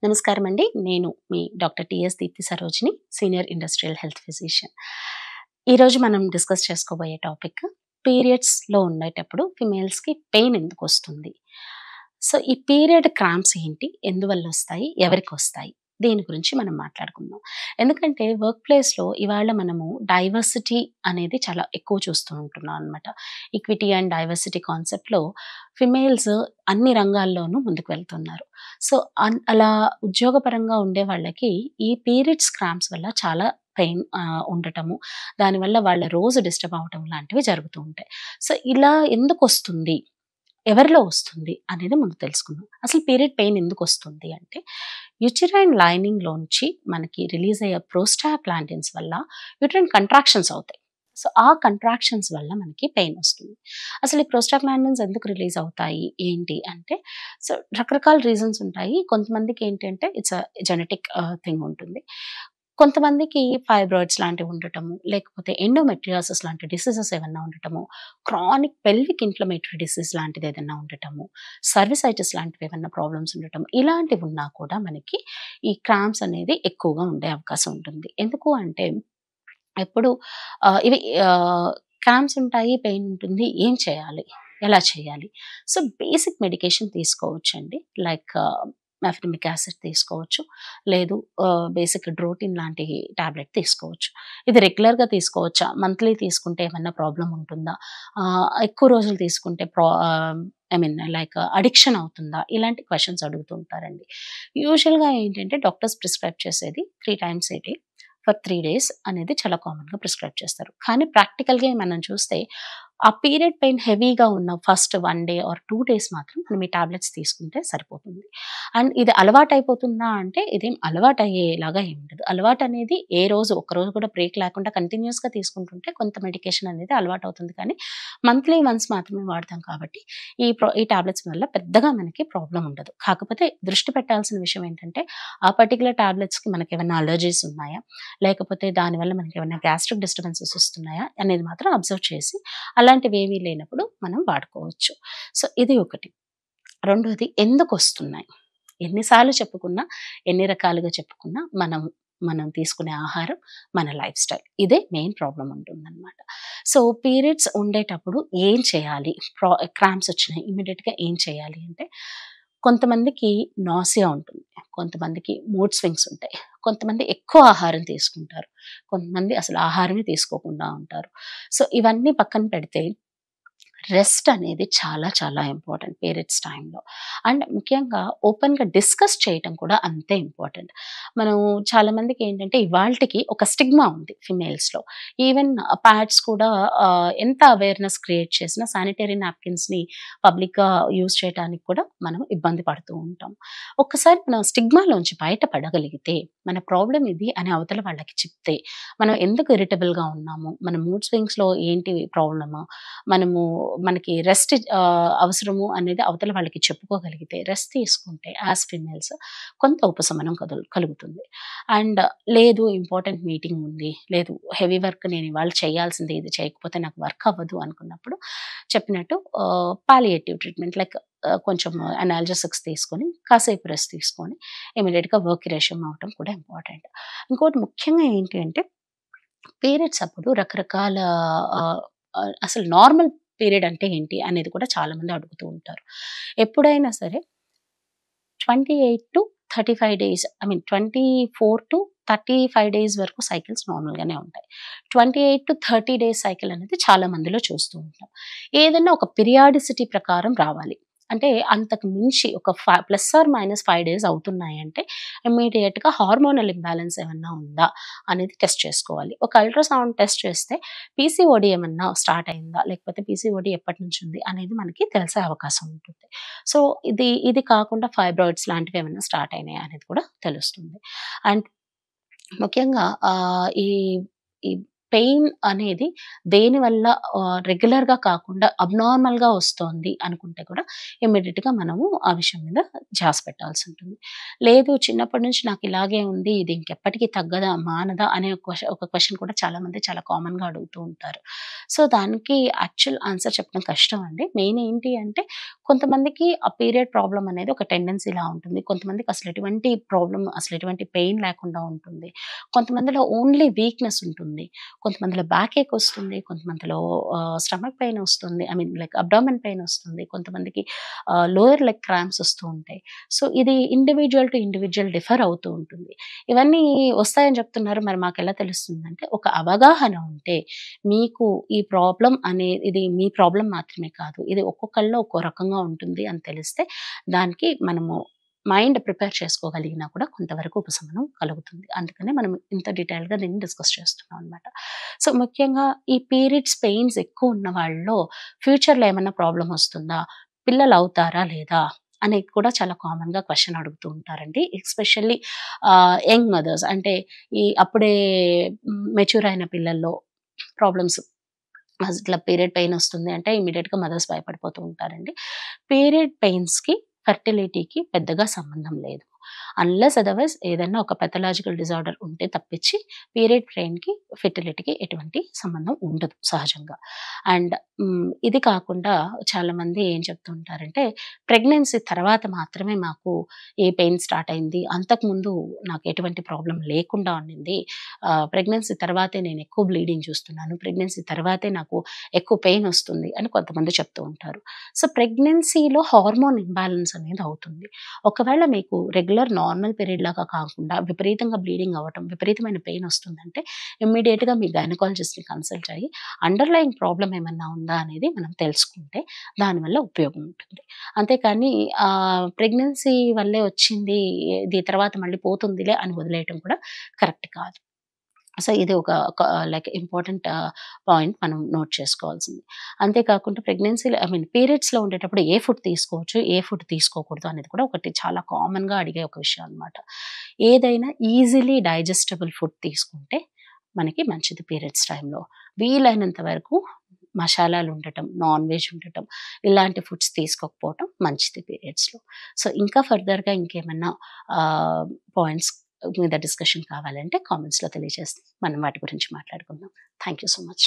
నమస్కారం అండి. నేను మీ doctor TS Deepthi Sarojini, senior industrial health physician. ఈరోజు మనం డిస్కస్ చేసుకోబోయే టాపిక్ పీరియడ్స్‌లో ఉండేటప్పుడు ఫిమేల్స్‌కి పెయిన్ ఎందుకొస్తుంది? సో, ఈ పీరియడ్ క్రాంప్స్ ఏంటి? ఎందువల్లొస్తాయి? ఎవరికొస్తాయి? దీని గురించి మనం మాట్లాడుకుందాం. ఎందుకంటే వర్క్ ప్లేస్‌లో ఇవాళ మనము డైవర్సిటీ అనేది చాలా ఎక్కువ చూస్తూ ఉంటున్నాం అనమాట. ఈక్విటీ అండ్ డైవర్సిటీ కాన్సెప్ట్‌లో ఫిమేల్స్ అన్ని రంగాల్లోనూ ముందుకు వెళ్తున్నారు. సో, అలా ఉద్యోగపరంగా ఉండే వాళ్ళకి ఈ పీరియడ్స్ క్రాంప్స్ వల్ల చాలా పెయిన్ ఉండటము, దానివల్ల వాళ్ళ రోజు డిస్టర్బ్ అవ్వటం లాంటివి జరుగుతూ ఉంటాయి. సో, ఇలా ఎందుకొస్తుంది? ఎవరిలో వస్తుంది? అనేది ముందు తెలుసుకుందాం. అసలు పీరియడ్ పెయిన్ ఎందుకొస్తుంది అంటే, యుటరైన్ లైనింగ్‌లోంచి మనకి రిలీజ్ అయ్యే ప్రోస్టాగ్లాండిన్స్ వల్ల యుటరైన్ కంట్రాక్షన్స్ అవుతాయి. సో, ఆ కంట్రాక్షన్స్ వల్ల మనకి పెయిన్ వస్తుంది. అసలు ఈ ప్రోస్టాగ్లాండిన్స్ ఎందుకు రిలీజ్ అవుతాయి? ఏంటి అంటే, సో, రకరకాల రీజన్స్ ఉంటాయి. కొంతమందికి ఏంటంటే ఇట్స్ జెనెటిక్ థింగ్ ఉంటుంది. కొంతమందికి ఫైబ్రాయిడ్స్ లాంటివి ఉండటము, లేకపోతే ఎండోమెట్రియాసిస్ లాంటి డిసీజెస్ ఏమన్నా ఉండటము, క్రానిక్ పెల్విక్ ఇన్‌ఫ్లమేటరీ డిసీజ్ లాంటిది ఏదన్నా ఉండటము, సర్విసైటిస్ లాంటివి ఏమన్నా ప్రాబ్లమ్స్ ఉండటం, ఇలాంటివి ఉన్నా కూడా మనకి ఈ క్రాంప్స్ అనేది ఎక్కువగా ఉండే అవకాశం ఉంటుంది. ఎందుకు అంటే ఎప్పుడు ఇవి క్రాంప్స్ ఉంటాయి, పెయిన్ ఉంటుంది. ఏం చేయాలి? ఎలా చేయాలి? సో, బేసిక్ మెడికేషన్ తీసుకోవచ్చండి. లైక్ మెఫ్నిమిక్ యాసిడ్ తీసుకోవచ్చు. లేదు బేసిక్ డ్రోటిన్ లాంటి టాబ్లెట్ తీసుకోవచ్చు. ఇది రెగ్యులర్‌గా తీసుకోవచ్చా? మంత్లీ తీసుకుంటే ఏమన్నా ప్రాబ్లమ్ ఉంటుందా? ఎక్కువ రోజులు తీసుకుంటే ఐ మీన్ లైక్ అడిక్షన్ అవుతుందా? ఇలాంటి క్వెషన్స్ అడుగుతూ ఉంటారండి. యూజువల్‌గా ఏంటంటే డాక్టర్స్ ప్రిస్క్రైబ్ చేసేది 3 times A day for 3 days అనేది చాలా కామన్‌గా ప్రిస్క్రైబ్ చేస్తారు. కానీ ప్రాక్టికల్‌గా మనం చూస్తే ఆ పీరియడ్ పెయిన్ హెవీగా ఉన్న ఫస్ట్ 1 డే ఆర్ 2 డేస్ మాత్రం మనం ఈ టాబ్లెట్స్ తీసుకుంటే సరిపోతుంది. అండ్ ఇది అలవాటయిపోతుందా అంటే ఇదేం అలవాటయ్యేలాగా ఏమి ఉండదు. అలవాటనేది ఏ రోజు ఒక్కరోజు కూడా బ్రేక్ లేకుండా కంటిన్యూయస్‌గా తీసుకుంటుంటే కొంత మెడికేషన్ అనేది అలవాటవుతుంది. కానీ మంత్లీ వన్స్ మాత్రమే వాడతాం కాబట్టి ఈ టాబ్లెట్స్ వల్ల పెద్దగా మనకి ప్రాబ్లమ్ ఉండదు. కాకపోతే దృష్టి పెట్టాల్సిన విషయం ఏంటంటే ఆ పర్టిక్యులర్ టాబ్లెట్స్‌కి మనకేమన్నా అలర్జీస్ ఉన్నాయా? లేకపోతే దానివల్ల మనకేమన్నా గ్యాస్ట్రిక్ డిస్టర్బెన్సెస్ వస్తున్నాయా? అనేది మాత్రం అబ్జర్వ్ చేసి అలాంటివేమీ లేనప్పుడు మనం వాడుకోవచ్చు. సో, ఇది ఒకటి. రెండోది ఎందుకొస్తున్నాయి? ఎన్ని సార్లు చెప్పుకున్నా, ఎన్ని రకాలుగా చెప్పుకున్నా మనం తీసుకునే ఆహారం, మన లైఫ్ స్టైల్ ఇదే మెయిన్ ప్రాబ్లమ్ ఉంటుందనమాట. సో, పీరియడ్స్ ఉండేటప్పుడు ఏం చేయాలి? క్రాంప్స్ వచ్చినాయి ఇమ్మీడియేట్‌గా ఏం చేయాలి అంటే, కొంతమందికి నాసియా ఉంటుంది. కొంతమందికి మూడ్ స్వింగ్స్ ఉంటాయి. కొంతమంది ఎక్కువ ఆహారం తీసుకుంటారు. కొంతమంది అసలు ఆహారమే తీసుకోకుండా ఉంటారు. సో, ఇవన్నీ పక్కన పెడితే రెస్ట్ అనేది చాలా చాలా ఇంపార్టెంట్ పీరియడ్స్ టైంలో. అండ్ ముఖ్యంగా ఓపెన్‌గా డిస్కస్ చేయటం కూడా అంతే ఇంపార్టెంట్. మనం చాలామందికి ఏంటంటే ఇవాల్టికి ఒక స్టిగ్మా ఉంది ఫిమేల్స్‌లో. ఈవెన్ ప్యాడ్స్ కూడా ఎంత అవేర్‌నెస్ క్రియేట్ చేసినా శానిటరీ నాప్కిన్స్‌ని పబ్లిక్‌గా యూజ్ చేయటానికి కూడా మనం ఇబ్బంది పడుతూ ఉంటాం. ఒక్కసారి మనం స్టిగ్మాలోంచి బయటపడగలిగితే, మన ప్రాబ్లమ్ ఇది అని అవతల వాళ్ళకి చెప్తే, మనం ఎందుకు ఇరిటబుల్‌గా ఉన్నాము, మన మూడ్ స్వింగ్స్‌లో ఏంటి ప్రాబ్లము, మనకి రెస్ట్ అవసరము అనేది అవతల వాళ్ళకి చెప్పుకోగలిగితే, రెస్ట్ తీసుకుంటే యాస్ ఫీమేల్స్ కొంత ఉపశమనం కలుగుతుంది. అండ్ లేదు ఇంపార్టెంట్ మీటింగ్ ఉంది, లేదు హెవీ వర్క్ నేను ఇవాళ చేయాల్సిందే, ఇది చేయకపోతే నాకు వర్క్ అవ్వదు అనుకున్నప్పుడు చెప్పినట్టు పాలియేటివ్ ట్రీట్మెంట్ లైక్ కొంచెం అనాల్జెసిక్స్ తీసుకొని, కాసేపు రెస్ట్ తీసుకొని ఇమ్మీడియేట్‌గా వర్క్‌కి రెస్యూమ్ అవ్వటం కూడా ఇంపార్టెంట్. ఇంకోటి ముఖ్యంగా ఏంటి అంటే పీరియడ్స్ అప్పుడు రకరకాల ఆహ్, అసలు నార్మల్ పీరియడ్ అంటే ఏంటి అనేది కూడా చాలామంది అడుగుతూ ఉంటారు. ఎప్పుడైనా సరే 28-35 డేస్ ఐ మీన్ 24-35 డేస్ వరకు సైకిల్స్ నార్మల్‌గానే ఉంటాయి. 28-30 డేస్ సైకిల్ అనేది చాలా మందిలో చూస్తూ ఉంటాం. ఏదన్నా ఒక పిరియాడిసిటీ ప్రకారం రావాలి. అంటే అంతకు మించి ఒక ప్లస్ ఆర్ మైనస్ 5 డేస్ అవుతున్నాయంటే ఇమ్మీడియేట్‌గా హార్మోనల్ ఇంబాలెన్స్ ఏమన్నా ఉందా అనేది టెస్ట్ చేసుకోవాలి. ఒక అల్ట్రాసౌండ్ టెస్ట్ చేస్తే పీసీఓడీ ఏమన్నా స్టార్ట్ అయిందా? లేకపోతే పీసీఓడీ ఎప్పటినుంచి ఉంది అనేది మనకి తెలిసే అవకాశం ఉంటుంది. సో, ఇది కాకుండా ఫైబ్రాయిడ్స్ లాంటివి ఏమన్నా స్టార్ట్ అయినాయా అనేది కూడా తెలుస్తుంది. అండ్ ముఖ్యంగా ఈ ఈ పెయిన్ అనేది దేనివల్ల రెగ్యులర్‌గా కాకుండా అబ్నార్మల్‌గా వస్తోంది అనుకుంటే కూడా ఇమ్మీడియేట్‌గా మనము ఆ విషయం మీద ధ్యాస పెట్టాల్సుంటుంది. లేదు చిన్నప్పటి నుంచి నాకు ఇలాగే ఉంది. ఇది ఇంకెప్పటికి తగ్గదా? మానదా? అనే ఒక క్వెషన్ కూడా చాలామంది చాలా కామన్‌గా అడుగుతూ ఉంటారు. సో, దానికి యాక్చువల్ ఆన్సర్ చెప్పడం కష్టం అండి. మెయిన్ ఏంటి అంటే కొంతమందికి ఆ పీరియడ్ ప్రాబ్లమ్ అనేది ఒక టెండెన్సీలా ఉంటుంది. కొంతమందికి అసలు ఎటువంటి ప్రాబ్లమ్ అసలు ఎటువంటి పెయిన్ లేకుండా ఉంటుంది. కొంతమందిలో ఓన్లీ వీక్‌నెస్ ఉంటుంది. కొంతమందిలో బ్యాక్ ఏక్ వస్తుంది. కొంతమందిలో స్టమక్ పెయిన్ వస్తుంది. I mean like abdomen pain వస్తుంది. కొంతమందికి లోయర్ లెగ్ క్రాంప్స్ వస్తూ ఉంటాయి. సో, ఇది ఇండివిడ్యువల్ టు ఇండివిడ్యువల్ డిఫర్ అవుతూ ఉంటుంది. ఇవన్నీ వస్తాయని చెప్తున్నారు. మరి మాకెలా తెలుస్తుందంటే ఒక అవగాహన ఉంటే మీకు ఈ ప్రాబ్లమ్ ఇది మీ ప్రాబ్లమ్ మాత్రమే కాదు. ఇది ఒక్కొక్కళ్ళలో ఒక్కో రకంగా ఉంటుంది అని తెలిస్తే దానికి మనము మైండ్ ప్రిపేర్ చేసుకోగలిగినా కూడా కొంతవరకు ఉపశమనం కలుగుతుంది. అందుకనే మనం ఇంత డీటెయిల్‌గా దీన్ని డిస్కస్ చేస్తున్నాం అనమాట. సో, ముఖ్యంగా ఈ పీరియడ్స్ పెయిన్స్ ఎక్కువ ఉన్న వాళ్ళలో ఫ్యూచర్‌లో ఏమన్నా ప్రాబ్లమ్ వస్తుందా? పిల్లలవుతారా లేదా? అనేది కూడా చాలా కామన్‌గా క్వెషన్ అడుగుతూ ఉంటారండి. ఎస్పెషల్లీ యంగ్ మదర్స్ అంటే ఈ అప్పుడే మెచ్యూర్ అయిన పిల్లల్లో ప్రాబ్లమ్స్ ఇట్లా పీరియడ్ పెయిన్ వస్తుంది అంటే ఇమ్మీడియేట్‌గా మదర్స్ భయపడిపోతూ ఉంటారండి. పీరియడ్ పెయిన్స్‌కి, ఫెర్టిలిటీకి పెద్దగా సంబంధం లేదు. అన్‌లెస్ అదర్‌వైస్ ఏదన్నా ఒక పాథలాజికల్ డిజార్డర్ ఉంటే తప్పించి పీరియడ్ పెయిన్‌కి, ఫెర్టిలిటీకి ఎటువంటి సంబంధం ఉండదు సహజంగా. అండ్ ఇది కాకుండా చాలామంది ఏం చెప్తూ ఉంటారంటే ప్రెగ్నెన్సీ తర్వాత మాత్రమే మాకు ఏ పెయిన్ స్టార్ట్ అయింది. అంతకుముందు నాకు ఎటువంటి ప్రాబ్లమ్ లేకుండా ఉండింది. ప్రెగ్నెన్సీ తర్వాతే నేను ఎక్కువ బ్లీడింగ్ చూస్తున్నాను. ప్రెగ్నెన్సీ తర్వాతే నాకు ఎక్కువ పెయిన్ వస్తుంది అని కొంతమంది చెప్తూ ఉంటారు. సో, ప్రెగ్నెన్సీలో హార్మోన్ ఇంబాలెన్స్ అనేది అవుతుంది. ఒకవేళ మీకు రెగ్యులర్ నార్మల్ పీరియడ్ లాగా కాకుండా విపరీతంగా బ్లీడింగ్ అవ్వటం, విపరీతమైన పెయిన్ వస్తుందంటే ఇమ్మీడియేట్‌గా మీ గైనకాలజిస్ట్‌ని కన్సల్ట్ అయ్యి అండర్‌లయింగ్ ప్రాబ్లమ్ ఏమన్నా ఉందా అనేది మనం తెలుసుకుంటే దానివల్ల ఉపయోగం ఉంటుంది. అంతేకానీ ప్రెగ్నెన్సీ వల్లే వచ్చింది. ఇది తర్వాత మళ్ళీ పోతుందిలే అని వదిలేయటం కూడా కరెక్ట్ కాదు. సో, ఇది ఒక లైక్ ఇంపార్టెంట్ పాయింట్ మనం నోట్ చేసుకోవాల్సింది. అంతే కాకుండా ప్రెగ్నెన్సీలో ఐ మీన్ పీరియడ్స్‌లో ఉండేటప్పుడు ఏ ఫుడ్ తీసుకోవచ్చు, ఏ ఫుడ్ తీసుకోకూడదు అనేది కూడా ఒకటి చాలా కామన్‌గా అడిగే ఒక విషయం అనమాట. ఏదైనా ఈజిలీ డైజెస్టబుల్ ఫుడ్ తీసుకుంటే మనకి మంచిది పీరియడ్స్ టైంలో. వీలైనంత వరకు మషాలాలు ఉండటం, నాన్ వెజ్ ఉండటం, ఇలాంటి ఫుడ్స్ తీసుకోకపోవటం మంచిది పీరియడ్స్‌లో. సో, ఇంకా ఫర్దర్‌గా ఇంకేమన్నా ఆహ్, పాయింట్స్ మీద డిస్కషన్ కావాలంటే కామెంట్స్‌లో తెలియజేస్తే మనం వాటి గురించి మాట్లాడుకుందాం. Thank you so much.